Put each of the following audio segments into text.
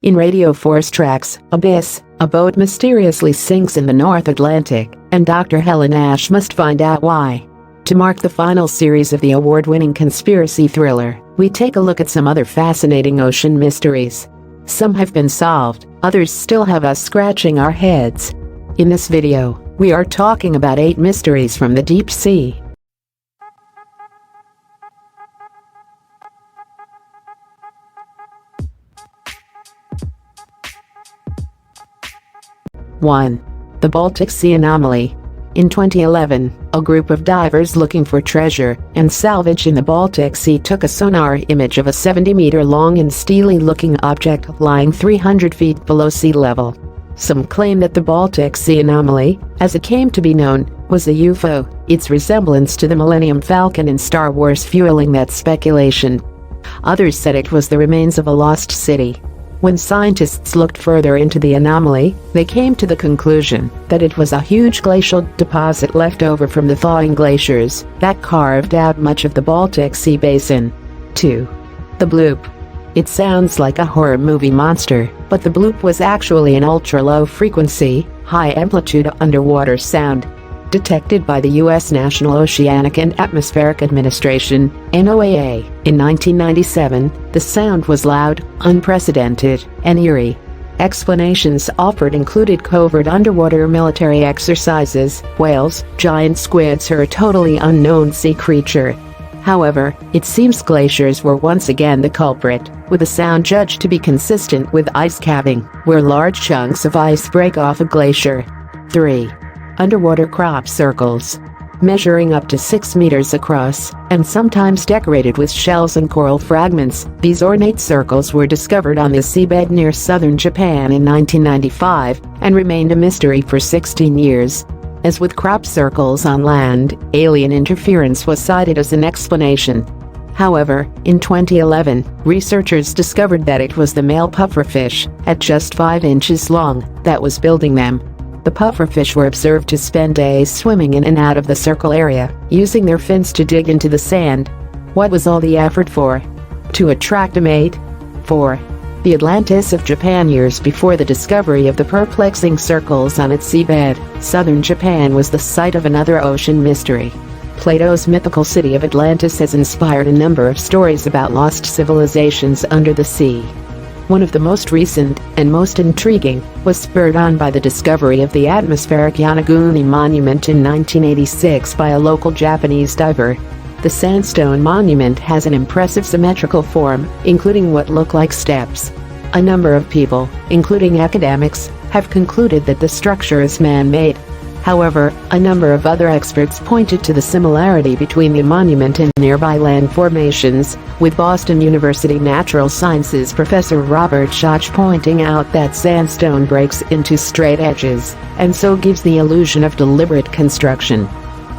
In Radio Force Tracks, Abyss, a boat mysteriously sinks in the North Atlantic, and Dr. Helen Ash must find out why. To mark the final series of the award-winning conspiracy thriller, we take a look at some other fascinating ocean mysteries. Some have been solved, others still have us scratching our heads. In this video, we are talking about 8 mysteries from the deep sea. One. The Baltic Sea Anomaly. In 2011, a group of divers looking for treasure and salvage in the Baltic Sea took a sonar image of a 70-meter-long and steely-looking object lying 300 feet below sea level. Some claim that the Baltic Sea Anomaly, as it came to be known, was a UFO, its resemblance to the Millennium Falcon in Star Wars fueling that speculation. Others said it was the remains of a lost city. When scientists looked further into the anomaly, they came to the conclusion that it was a huge glacial deposit left over from the thawing glaciers that carved out much of the Baltic Sea basin. 2. The Bloop. It sounds like a horror movie monster, but the bloop was actually an ultra-low frequency, high-amplitude underwater sound. Detected by the U.S. National Oceanic and Atmospheric Administration, NOAA, in 1997, the sound was loud, unprecedented, and eerie. Explanations offered included covert underwater military exercises, whales, giant squids, or a totally unknown sea creature. However, it seems glaciers were once again the culprit, with the sound judged to be consistent with ice calving, where large chunks of ice break off a glacier. 3. Underwater crop circles. Measuring up to 6 meters across, and sometimes decorated with shells and coral fragments, these ornate circles were discovered on the seabed near southern Japan in 1995, and remained a mystery for 16 years. As with crop circles on land, alien interference was cited as an explanation. However, in 2011, researchers discovered that it was the male pufferfish, at just 5 inches long, that was building them. The pufferfish were observed to spend days swimming in and out of the circle area, using their fins to dig into the sand. What was all the effort for? To attract a mate? 4. The Atlantis of Japan. Years before the discovery of the perplexing circles on its seabed, southern Japan was the site of another ocean mystery. Plato's mythical city of Atlantis has inspired a number of stories about lost civilizations under the sea. One of the most recent, and most intriguing, was spurred on by the discovery of the atmospheric Yonaguni monument in 1986 by a local Japanese diver. The sandstone monument has an impressive symmetrical form, including what look like steps. A number of people, including academics, have concluded that the structure is man-made. However, a number of other experts pointed to the similarity between the monument and nearby land formations, with Boston University Natural Sciences professor Robert Schoch pointing out that sandstone breaks into straight edges, and so gives the illusion of deliberate construction.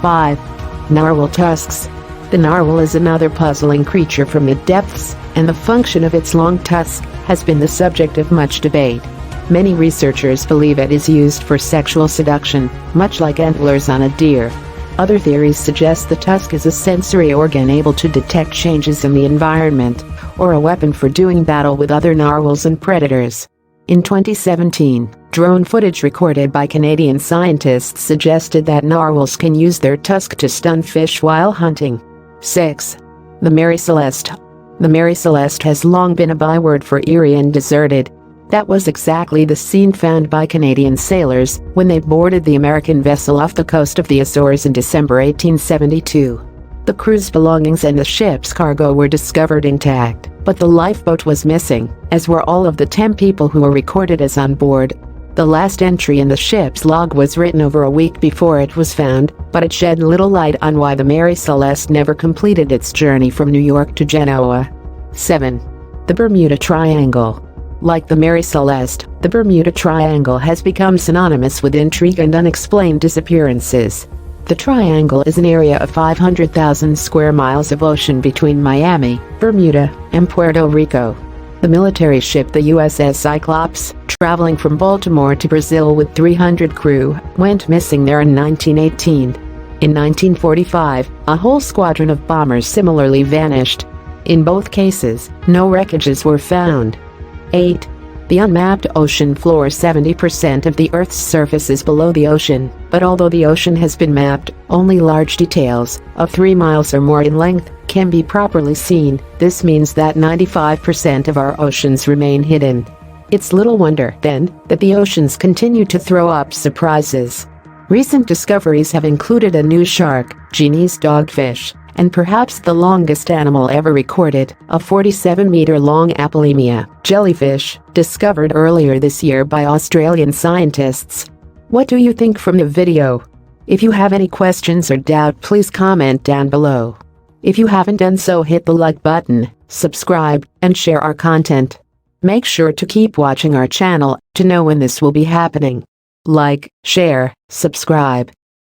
5. Narwhal tusks. The narwhal is another puzzling creature from the depths, and the function of its long tusk has been the subject of much debate. Many researchers believe it is used for sexual seduction, much like antlers on a deer. Other theories suggest the tusk is a sensory organ able to detect changes in the environment, or a weapon for doing battle with other narwhals and predators. In 2017, drone footage recorded by Canadian scientists suggested that narwhals can use their tusk to stun fish while hunting. 6. The Mary Celeste. The Mary Celeste has long been a byword for eerie and deserted. That was exactly the scene found by Canadian sailors when they boarded the American vessel off the coast of the Azores in December 1872. The crew's belongings and the ship's cargo were discovered intact, but the lifeboat was missing, as were all of the 10 people who were recorded as on board. The last entry in the ship's log was written over a week before it was found, but it shed little light on why the Mary Celeste never completed its journey from New York to Genoa. 7. The Bermuda Triangle. Like the Mary Celeste, the Bermuda Triangle has become synonymous with intrigue and unexplained disappearances. The Triangle is an area of 500,000 square miles of ocean between Miami, Bermuda, and Puerto Rico. The military ship the USS Cyclops, traveling from Baltimore to Brazil with 300 crew, went missing there in 1918. In 1945, a whole squadron of bombers similarly vanished. In both cases, no wreckages were found. 8. The unmapped ocean floor. 70% of the Earth's surface is below the ocean, but although the ocean has been mapped, only large details, of 3 miles or more in length, can be properly seen. This means that 95% of our oceans remain hidden. It's little wonder, then, that the oceans continue to throw up surprises. Recent discoveries have included a new shark, Genie's dogfish, and perhaps the longest animal ever recorded, a 47-meter-long apolemia jellyfish, discovered earlier this year by Australian scientists. What do you think from the video? If you have any questions or doubt, please comment down below. If you haven't done so, hit the like button, subscribe, and share our content. Make sure to keep watching our channel to know when this will be happening. Like, share, subscribe,